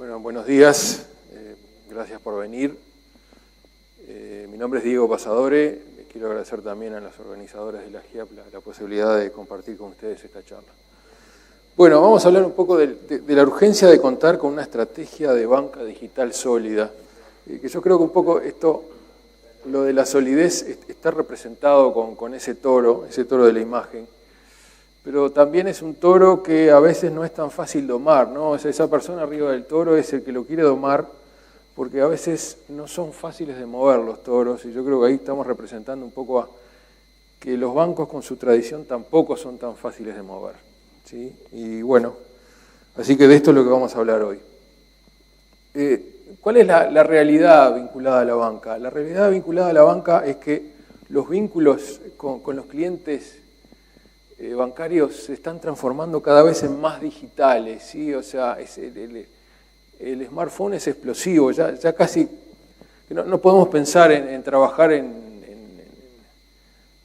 Bueno, buenos días, gracias por venir. Mi nombre es Diego Pasadore, quiero agradecer también a los organizadores de la GIAP la posibilidad de compartir con ustedes esta charla. Bueno, vamos a hablar un poco de la urgencia de contar con una estrategia de banca digital sólida, que yo creo que un poco lo de la solidez está representado con ese toro de la imagen, pero también es un toro que a veces no es tan fácil domar, ¿no? O sea, esa persona arriba del toro es el que lo quiere domar, porque a veces no son fáciles de mover los toros, y yo creo que ahí estamos representando un poco a que los bancos con su tradición tampoco son tan fáciles de mover, ¿sí? Y bueno, así que de esto es lo que vamos a hablar hoy. ¿Cuál es la realidad vinculada a la banca? La realidad vinculada a la banca es que los vínculos con los clientes bancarios se están transformando cada vez en más digitales, ¿sí? O sea, el smartphone es explosivo, ya casi no podemos pensar en trabajar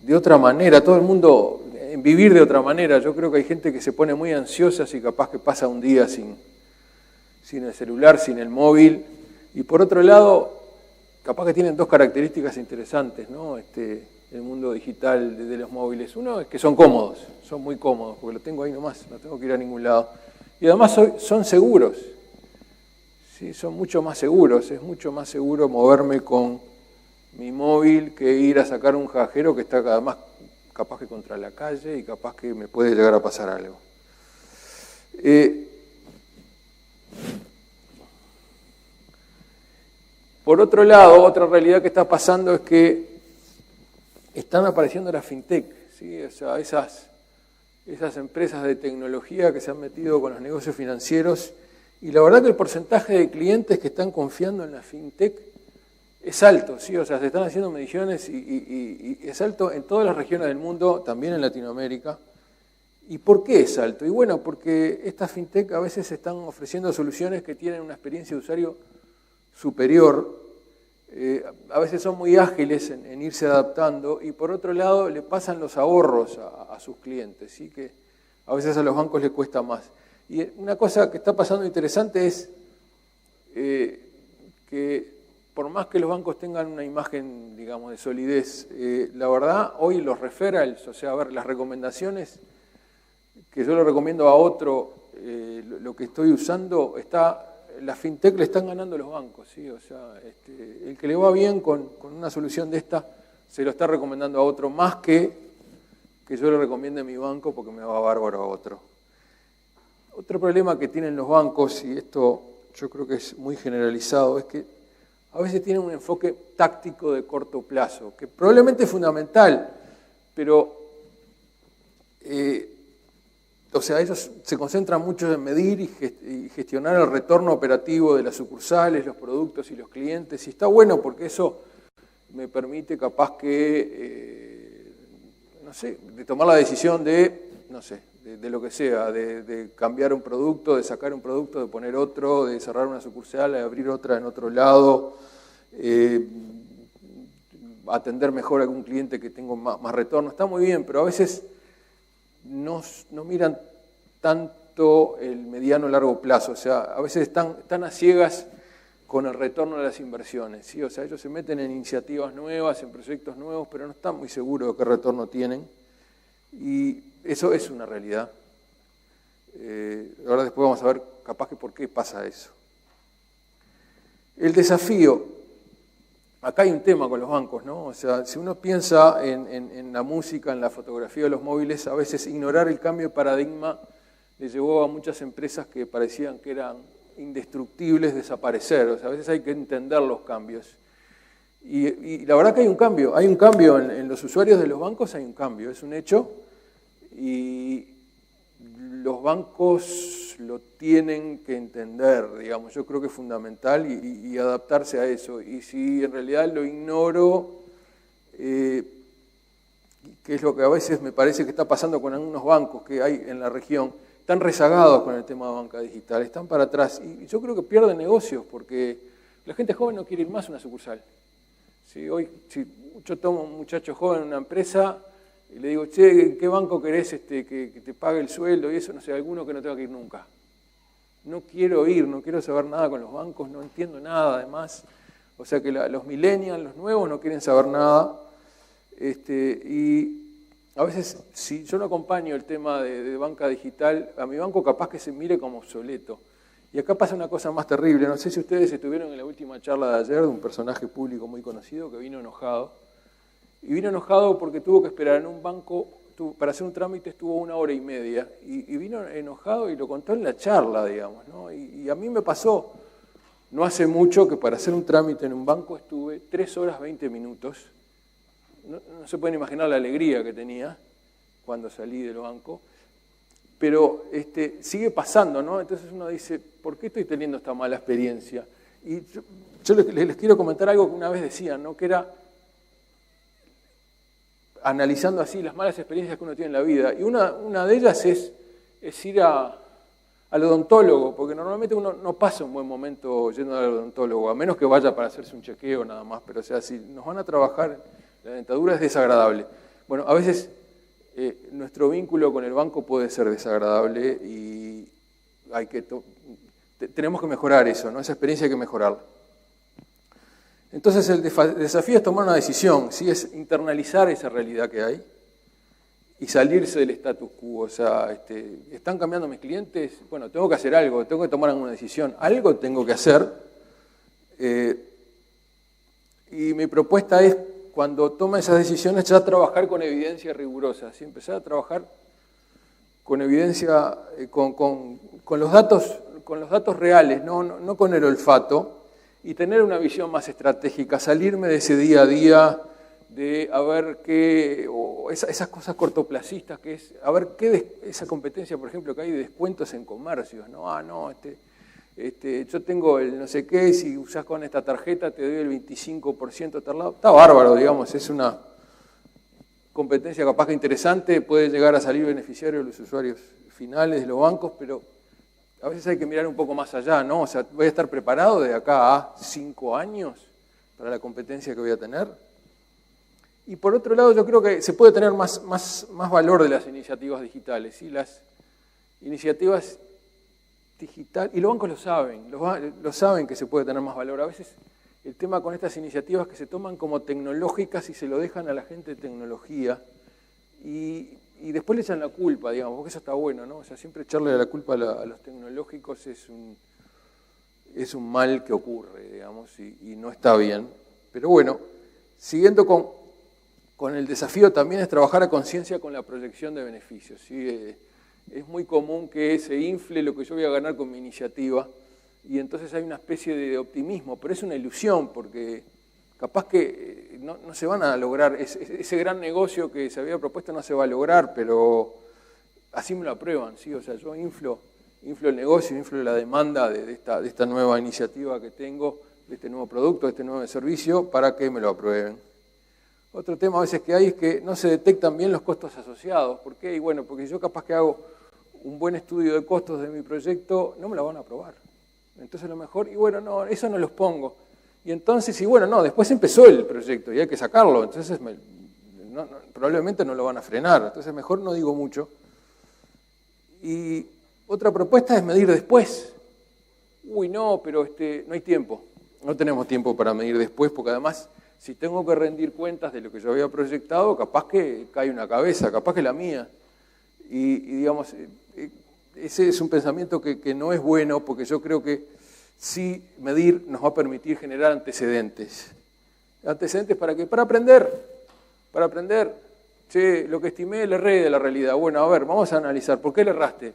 de otra manera, todo el mundo en vivir de otra manera. Yo creo que hay gente que se pone muy ansiosa y capaz que pasa un día sin el celular, sin el móvil, y por otro lado, capaz que tienen dos características interesantes, ¿no? El mundo digital de los móviles. Uno es que son cómodos, son muy cómodos, porque lo tengo ahí nomás, no tengo que ir a ningún lado. Y además son seguros, ¿sí? Son mucho más seguros, es mucho más seguro moverme con mi móvil que ir a sacar un cajero que está además capaz que contra la calle y capaz que me puede llegar a pasar algo. Por otro lado, otra realidad que está pasando es que están apareciendo las fintech, ¿sí? O sea, esas empresas de tecnología que se han metido con los negocios financieros, y la verdad que el porcentaje de clientes que están confiando en la fintech es alto, ¿sí? O sea, se están haciendo mediciones y es alto en todas las regiones del mundo, también en Latinoamérica. ¿Y por qué es alto? Y bueno, porque estas fintech a veces están ofreciendo soluciones que tienen una experiencia de usuario superior, a veces son muy ágiles en irse adaptando, y por otro lado le pasan los ahorros a sus clientes, ¿sí? Que a veces a los bancos les cuesta más. Y una cosa que está pasando interesante es que por más que los bancos tengan una imagen, digamos, de solidez, la verdad hoy los referrals, o sea, a ver, las recomendaciones que yo le recomiendo a otro, lo que estoy usando, la fintech le están ganando los bancos, ¿sí? O sea, el que le va bien con una solución de esta, se lo está recomendando a otro, más que yo le recomiende a mi banco porque me va bárbaro a otro. Otro problema que tienen los bancos, y esto yo creo que es muy generalizado, es que a veces tienen un enfoque táctico de corto plazo, que probablemente es fundamental, pero o sea, ellos se concentran mucho en medir y gestionar el retorno operativo de las sucursales, los productos y los clientes, y está bueno porque eso me permite capaz que, no sé, de tomar la decisión de lo que sea, de cambiar un producto, de sacar un producto, de poner otro, de cerrar una sucursal, de abrir otra en otro lado, atender mejor a algún cliente que tenga más retorno. Está muy bien, pero a veces no miran tanto el mediano o largo plazo, o sea, a veces están a ciegas con el retorno de las inversiones, ¿sí? O sea, ellos se meten en iniciativas nuevas, en proyectos nuevos, pero no están muy seguros de qué retorno tienen, y eso es una realidad. Ahora después vamos a ver capaz que por qué pasa eso. El desafío, acá hay un tema con los bancos, ¿no? O sea, si uno piensa en la música, en la fotografía de los móviles, a veces ignorar el cambio de paradigma le llevó a muchas empresas que parecían que eran indestructibles desaparecer. O sea, a veces hay que entender los cambios. Y la verdad que hay un cambio en los usuarios de los bancos, hay un cambio, es un hecho, y los bancos lo tienen que entender, digamos, yo creo que es fundamental y adaptarse a eso. Y si en realidad lo ignoro, que es lo que a veces me parece que está pasando con algunos bancos que hay en la región, están rezagados con el tema de banca digital, están para atrás, y yo creo que pierden negocios porque la gente joven no quiere ir más a una sucursal. Si yo tomo a un muchacho joven en una empresa y le digo, che, ¿en qué banco querés que te pague el sueldo y eso? No sé, alguno que no tenga que ir nunca. no quiero ir, no quiero saber nada con los bancos, no entiendo nada además. O sea que los millennials, los nuevos, no quieren saber nada. Y a veces, si yo no acompaño el tema de banca digital, a mi banco capaz que se mire como obsoleto. Y acá pasa una cosa más terrible. No sé si ustedes estuvieron en la última charla de ayer de un personaje público muy conocido que vino enojado. Y vino enojado porque tuvo que esperar en un banco, para hacer un trámite estuvo 1 hora y media. Y vino enojado y lo contó en la charla, digamos, ¿no? Y a mí me pasó no hace mucho que para hacer un trámite en un banco estuve 3 horas 20 minutos. No se pueden imaginar la alegría que tenía cuando salí del banco. Pero sigue pasando, ¿no? Entonces uno dice, ¿por qué estoy teniendo esta mala experiencia? Y yo les quiero comentar algo que una vez decían, ¿no? Que era, analizando así las malas experiencias que uno tiene en la vida. Y una de ellas es ir al odontólogo, porque normalmente uno no pasa un buen momento yendo al odontólogo, a menos que vaya para hacerse un chequeo nada más. Pero o sea, si nos van a trabajar, la dentadura es desagradable. Bueno, a veces nuestro vínculo con el banco puede ser desagradable y tenemos que mejorar eso, ¿no? Esa experiencia hay que mejorarla. Entonces el desafío es tomar una decisión, ¿sí? Es internalizar esa realidad que hay y salirse del status quo. O sea, ¿están cambiando mis clientes? Bueno, tengo que hacer algo, tengo que tomar alguna decisión, algo tengo que hacer. Y mi propuesta es, cuando toma esas decisiones, ya trabajar con evidencia rigurosa, ¿sí? Empezar a trabajar con evidencia, con los datos reales, no con el olfato, y tener una visión más estratégica, salirme de ese día a día, de a ver qué, o esas cosas cortoplacistas, que es, a ver qué, esa competencia, por ejemplo, que hay de descuentos en comercios, ¿no? Yo tengo el no sé qué, si usás con esta tarjeta te doy el 25% tal lado. Está bárbaro, digamos, es una competencia capaz que interesante, puede llegar a salir beneficiario de los usuarios finales de los bancos, pero a veces hay que mirar un poco más allá, ¿no? O sea, ¿voy a estar preparado de acá a 5 años para la competencia que voy a tener? Y por otro lado, yo creo que se puede tener más valor de las iniciativas digitales, ¿sí? Las iniciativas digitales, y los bancos lo saben que se puede tener más valor. A veces el tema con estas iniciativas que se toman como tecnológicas y se lo dejan a la gente de tecnología y después le echan la culpa, digamos, porque eso está bueno, ¿no? O sea, siempre echarle la culpa a los tecnológicos es un mal que ocurre, digamos, y no está bien. Pero bueno, siguiendo con el desafío también es trabajar a conciencia con la proyección de beneficios, ¿sí? Es muy común que se infle lo que yo voy a ganar con mi iniciativa y entonces hay una especie de optimismo, pero es una ilusión porque capaz que no se van a lograr, ese gran negocio que se había propuesto no se va a lograr, pero así me lo aprueban, ¿sí? O sea, yo inflo el negocio, inflo la demanda de esta nueva iniciativa que tengo, de este nuevo producto, de este nuevo servicio, para que me lo aprueben. Otro tema a veces que hay es que no se detectan bien los costos asociados. ¿Por qué? Y bueno, porque yo capaz que hago un buen estudio de costos de mi proyecto, no me lo van a aprobar. Entonces lo mejor, y bueno, no, eso no los pongo. Y entonces, y bueno, no, después empezó el proyecto y hay que sacarlo, entonces probablemente no lo van a frenar, entonces mejor no digo mucho. Y otra propuesta es medir después. Uy, no, pero no hay tiempo, no tenemos tiempo para medir después, porque además, si tengo que rendir cuentas de lo que yo había proyectado, capaz que cae una cabeza, capaz que la mía. Y digamos, ese es un pensamiento que no es bueno, porque yo creo que sí medir nos va a permitir generar antecedentes. ¿Antecedentes para qué? Para aprender. Che, lo que estimé le erré de la realidad. Bueno, a ver, vamos a analizar. ¿Por qué le erraste?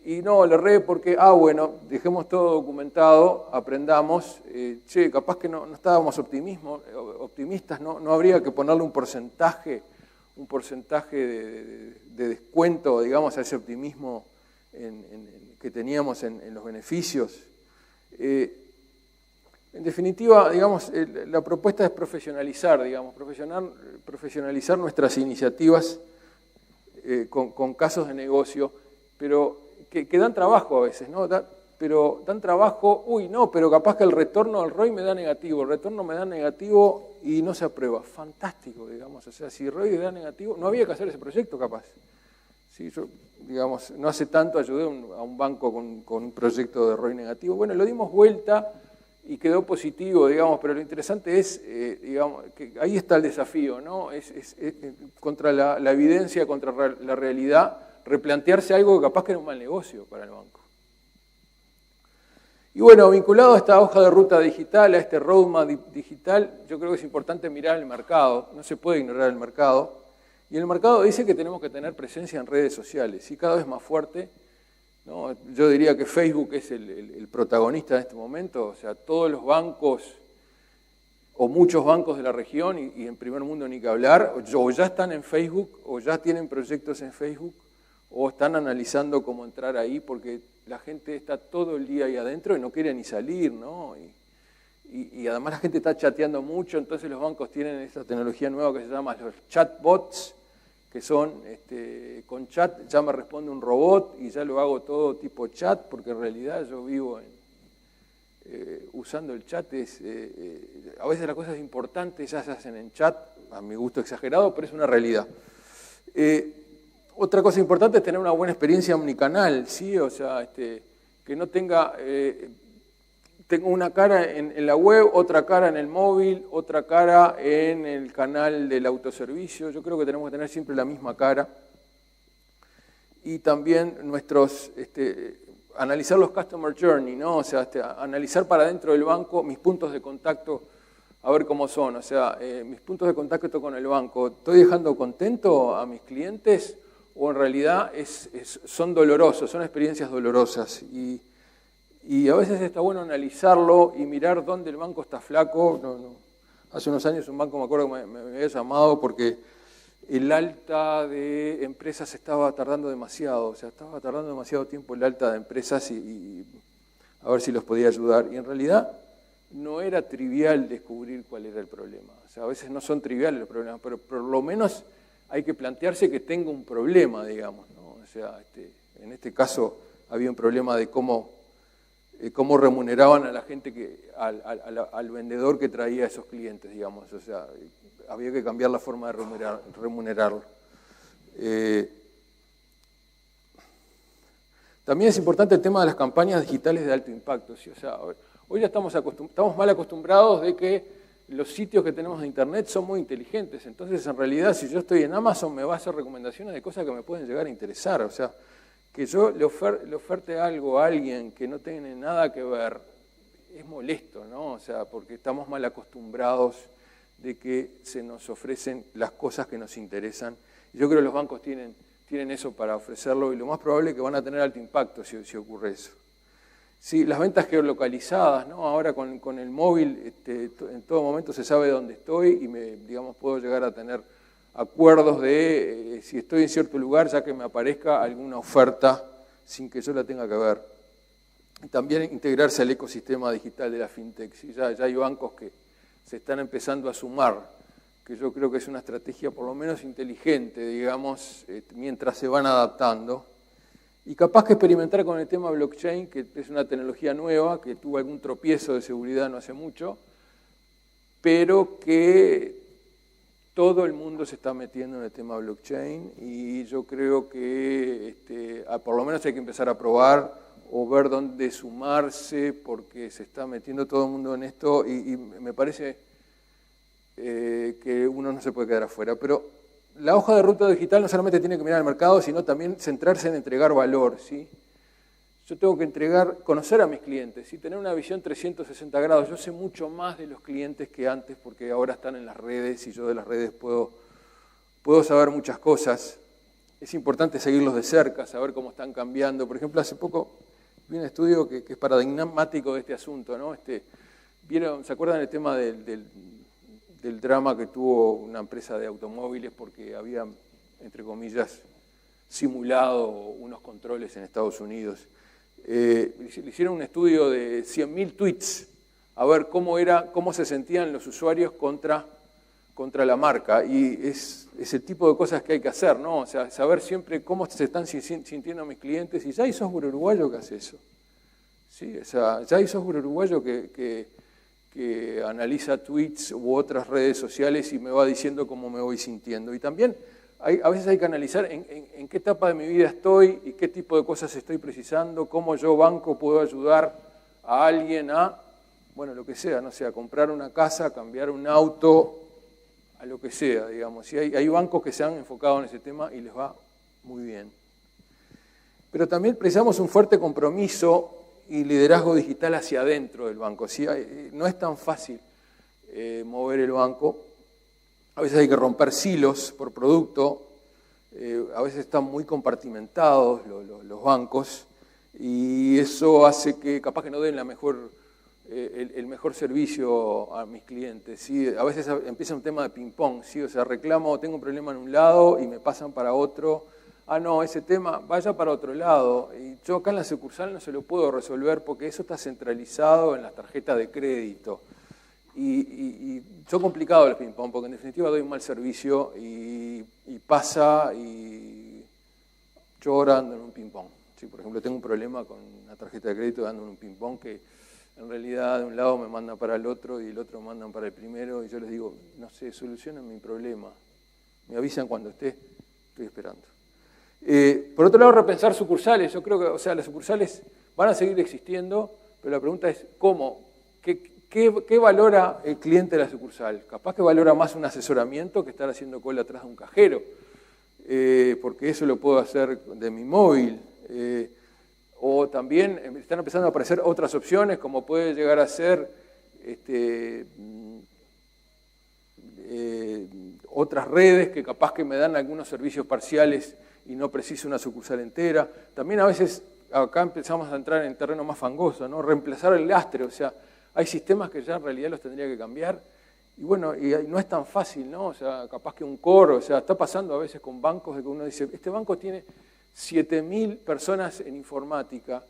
Y no, le erré porque, bueno, dejemos todo documentado, aprendamos. Che, capaz que no estábamos optimistas, no habría que ponerle un porcentaje de descuento, digamos, a ese optimismo que teníamos en los beneficios. En definitiva, digamos, la propuesta es profesionalizar nuestras iniciativas con casos de negocio, pero que dan trabajo a veces, ¿no? Pero dan trabajo, pero capaz que el retorno al ROI me da negativo, el retorno me da negativo y no se aprueba. Fantástico, digamos, o sea, si ROI da negativo, no había que hacer ese proyecto capaz. Sí, yo, digamos, no hace tanto ayudé a un banco con un proyecto de ROI negativo. Bueno, lo dimos vuelta y quedó positivo, digamos, pero lo interesante es, digamos, que ahí está el desafío, ¿no? Es contra la evidencia, contra la realidad, replantearse algo que capaz que era un mal negocio para el banco. Y bueno, vinculado a esta hoja de ruta digital, a este roadmap digital, yo creo que es importante mirar el mercado, no se puede ignorar el mercado. Y el mercado dice que tenemos que tener presencia en redes sociales, y cada vez más fuerte, ¿no? Yo diría que Facebook es el protagonista en este momento, o sea, todos los bancos, o muchos bancos de la región, y en primer mundo ni que hablar, o ya están en Facebook, o ya tienen proyectos en Facebook, o están analizando cómo entrar ahí, porque la gente está todo el día ahí adentro y no quiere ni salir, ¿no? Y además la gente está chateando mucho, entonces los bancos tienen esta tecnología nueva que se llama los chatbots, que son, con chat ya me responde un robot y ya lo hago todo tipo chat, porque en realidad yo vivo usando el chat. A veces las cosas importantes ya se hacen en chat, a mi gusto exagerado, pero es una realidad. Otra cosa importante es tener una buena experiencia omnicanal, ¿sí? O sea, que no tenga... tengo una cara en la web, otra cara en el móvil, otra cara en el canal del autoservicio. Yo creo que tenemos que tener siempre la misma cara. Y también analizar los customer journey, ¿no? O sea, analizar para dentro del banco mis puntos de contacto, a ver cómo son. O sea, mis puntos de contacto con el banco, ¿estoy dejando contento a mis clientes o en realidad son dolorosos, son experiencias dolorosas? Y a veces está bueno analizarlo y mirar dónde el banco está flaco. Hace unos años un banco, me acuerdo que me había llamado porque el alta de empresas estaba tardando demasiado. O sea, estaba tardando demasiado tiempo el alta de empresas y a ver si los podía ayudar. Y en realidad no era trivial descubrir cuál era el problema. O sea, a veces no son triviales los problemas, pero por lo menos hay que plantearse que tengo un problema, digamos, ¿no? O sea, en este caso había un problema de cómo remuneraban a la gente, al vendedor que traía a esos clientes, digamos. O sea, había que cambiar la forma de remunerarlo. También es importante el tema de las campañas digitales de alto impacto, ¿sí? O sea, hoy ya estamos mal acostumbrados de que los sitios que tenemos de internet son muy inteligentes. Entonces, en realidad, si yo estoy en Amazon, me va a hacer recomendaciones de cosas que me pueden llegar a interesar. O sea, que yo le oferte algo a alguien que no tiene nada que ver, es molesto, ¿no? O sea, porque estamos mal acostumbrados de que se nos ofrecen las cosas que nos interesan. Yo creo que los bancos tienen eso para ofrecerlo y lo más probable es que van a tener alto impacto si ocurre eso. Sí, las ventas geolocalizadas, ¿no? Ahora con el móvil en todo momento se sabe dónde estoy y puedo llegar a tener acuerdos de si estoy en cierto lugar, ya que me aparezca alguna oferta sin que yo la tenga que ver. Y también integrarse al ecosistema digital de la fintech. ¿Sí? Ya hay bancos que se están empezando a sumar, que yo creo que es una estrategia por lo menos inteligente, digamos, mientras se van adaptando. Y capaz que experimentar con el tema blockchain, que es una tecnología nueva, que tuvo algún tropiezo de seguridad no hace mucho, pero que todo el mundo se está metiendo en el tema blockchain y yo creo que por lo menos hay que empezar a probar o ver dónde sumarse porque se está metiendo todo el mundo en esto y me parece que uno no se puede quedar afuera. Pero la hoja de ruta digital no solamente tiene que mirar al mercado, sino también centrarse en entregar valor, ¿sí? Yo tengo que conocer a mis clientes, ¿sí? Tener una visión 360 grados. Yo sé mucho más de los clientes que antes porque ahora están en las redes y yo de las redes puedo saber muchas cosas. Es importante seguirlos de cerca, saber cómo están cambiando. Por ejemplo, hace poco vi un estudio que es paradigmático de este asunto, ¿no? ¿Se acuerdan el tema del drama que tuvo una empresa de automóviles porque había, entre comillas, simulado unos controles en Estados Unidos? Le hicieron un estudio de 100.000 tweets a ver cómo se sentían los usuarios contra la marca y es el tipo de cosas que hay que hacer, ¿no? O sea, saber siempre cómo se están sintiendo mis clientes y ya hay software uruguayo que hace eso, ¿sí? O sea, ya hay software uruguayo que analiza tweets u otras redes sociales y me va diciendo cómo me voy sintiendo y también a veces hay que analizar en qué etapa de mi vida estoy y qué tipo de cosas estoy precisando, cómo yo, banco, puedo ayudar a alguien a, bueno, lo que sea, no sé, a comprar una casa, a cambiar un auto, a lo que sea, digamos. Y hay bancos que se han enfocado en ese tema y les va muy bien. Pero también precisamos un fuerte compromiso y liderazgo digital hacia adentro del banco. ¿Sí? No es tan fácil mover el banco. A veces hay que romper silos por producto. A veces están muy compartimentados los bancos y eso hace que capaz que no den el mejor servicio a mis clientes. ¿Sí? A veces empieza un tema de ping-pong. ¿Sí? O sea, reclamo, tengo un problema en un lado y me pasan para otro. Ah, no, ese tema, vaya para otro lado. Y yo acá en la sucursal no se lo puedo resolver porque eso está centralizado en las tarjetas de crédito. Y yo complicado el ping-pong porque en definitiva doy un mal servicio y pasa y yo ando en un ping-pong. ¿Sí? Por ejemplo, tengo un problema con una tarjeta de crédito dando en un ping-pong que en realidad de un lado me mandan para el otro y el otro me mandan para el primero y yo les digo, no sé, solucionen mi problema. Me avisan cuando estoy esperando. Por otro lado, repensar sucursales. Yo creo que, o sea, las sucursales van a seguir existiendo, pero la pregunta es ¿cómo? ¿Qué valora el cliente de la sucursal? Capaz que valora más un asesoramiento que estar haciendo cola atrás de un cajero, porque eso lo puedo hacer de mi móvil. O también están empezando a aparecer otras opciones, como puede llegar a ser otras redes que capaz que me dan algunos servicios parciales y no preciso una sucursal entera. También a veces acá empezamos a entrar en terreno más fangoso, ¿no? Reemplazar el lastre, o sea, hay sistemas que ya en realidad los tendría que cambiar y bueno, y no es tan fácil, ¿no? O sea, capaz que un core, o sea, está pasando a veces con bancos de que uno dice, este banco tiene 7.000 personas en informática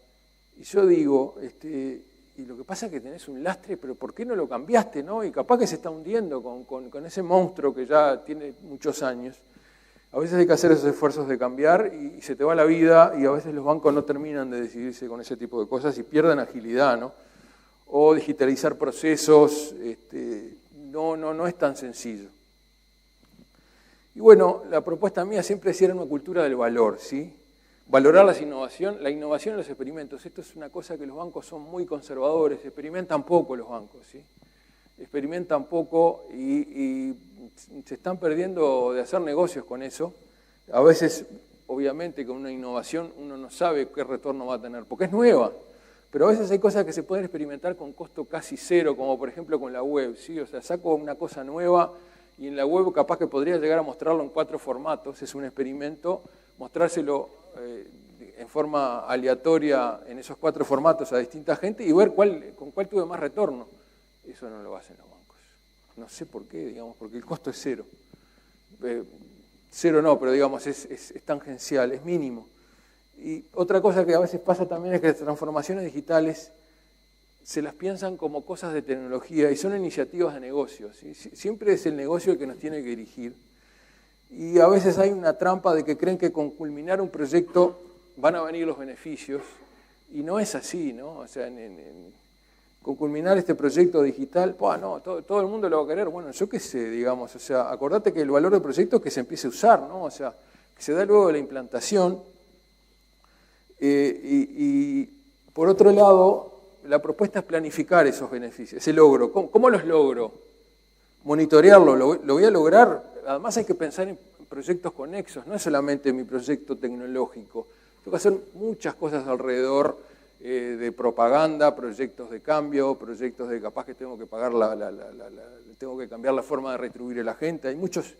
y yo digo, y lo que pasa es que tenés un lastre, pero ¿por qué no lo cambiaste, no? Y capaz que se está hundiendo con ese monstruo que ya tiene muchos años. A veces hay que hacer esos esfuerzos de cambiar y se te va la vida y a veces los bancos no terminan de decidirse con ese tipo de cosas y pierden agilidad, ¿no? O digitalizar procesos, no es tan sencillo. Y bueno, la propuesta mía siempre es ir a una cultura del valor, ¿sí? Valorar la innovación en los experimentos. Esto es una cosa que los bancos son muy conservadores, experimentan poco los bancos, ¿sí? Experimentan poco y se están perdiendo de hacer negocios con eso. A veces, obviamente, con una innovación uno no sabe qué retorno va a tener, porque es nueva. Pero a veces hay cosas que se pueden experimentar con costo casi cero, como por ejemplo con la web, ¿sí? O sea, saco una cosa nueva y en la web capaz que podría llegar a mostrarlo en 4 formatos, es un experimento, mostrárselo en forma aleatoria en esos 4 formatos a distinta gente y ver con cuál tuve más retorno. Eso no lo hacen los bancos. No sé por qué, digamos, porque el costo es cero. Cero no, pero digamos, es tangencial, es mínimo. Y otra cosa que a veces pasa también es que las transformaciones digitales se las piensan como cosas de tecnología y son iniciativas de negocios. ¿Sí? Siempre es el negocio el que nos tiene que dirigir. Y a veces hay una trampa de que creen que con culminar un proyecto van a venir los beneficios y no es así, ¿no? O sea, con culminar este proyecto digital, no, todo el mundo lo va a querer. Bueno, yo qué sé, digamos, o sea, acordate que el valor del proyecto es que se empiece a usar, ¿no? O sea, que se da luego de la implantación. Y por otro lado, la propuesta es planificar esos beneficios, ese logro. ¿Cómo los logro? Monitorearlo, lo voy a lograr. Además hay que pensar en proyectos conexos, no es solamente mi proyecto tecnológico. Tengo que hacer muchas cosas alrededor de propaganda, proyectos de cambio, proyectos de capaz que tengo que pagar tengo que cambiar la forma de retribuir a la gente. Hay muchos,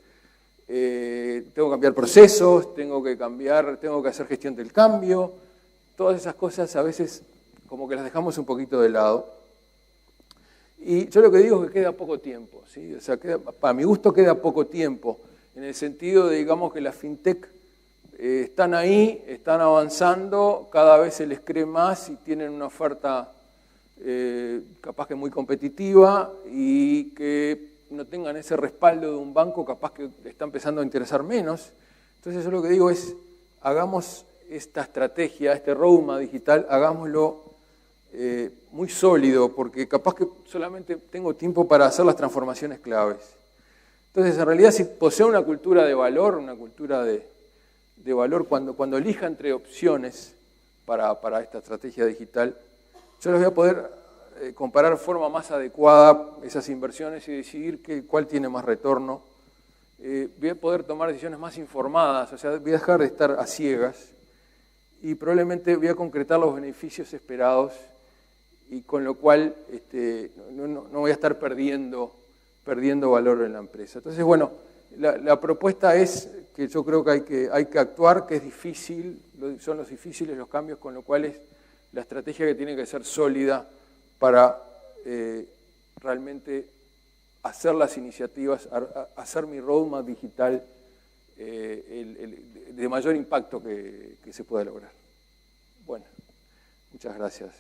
tengo que cambiar procesos, tengo que hacer gestión del cambio. Todas esas cosas a veces como que las dejamos un poquito de lado. Y yo lo que digo es que queda poco tiempo, ¿sí? O sea, para mi gusto queda poco tiempo, en el sentido de, digamos, que las fintech están ahí, están avanzando, cada vez se les cree más y tienen una oferta capaz que muy competitiva y que no tengan ese respaldo de un banco, capaz que está empezando a interesar menos. Entonces yo lo que digo es, hagamos esta estrategia, este roadmap digital, hagámoslo muy sólido, porque capaz que solamente tengo tiempo para hacer las transformaciones claves. Entonces, en realidad, si posee una cultura de valor, una cultura de valor, cuando elija entre opciones para esta estrategia digital, yo les voy a poder comparar de forma más adecuada esas inversiones y decidir cuál tiene más retorno. Voy a poder tomar decisiones más informadas, o sea, voy a dejar de estar a ciegas y probablemente voy a concretar los beneficios esperados y con lo cual no voy a estar perdiendo valor en la empresa. Entonces, bueno, la propuesta es que yo creo que hay que actuar, que es difícil, son los difíciles los cambios, con lo cual es la estrategia que tiene que ser sólida para realmente hacer las iniciativas, hacer mi roadmap digital de mayor impacto que se pueda lograr. Bueno, muchas gracias.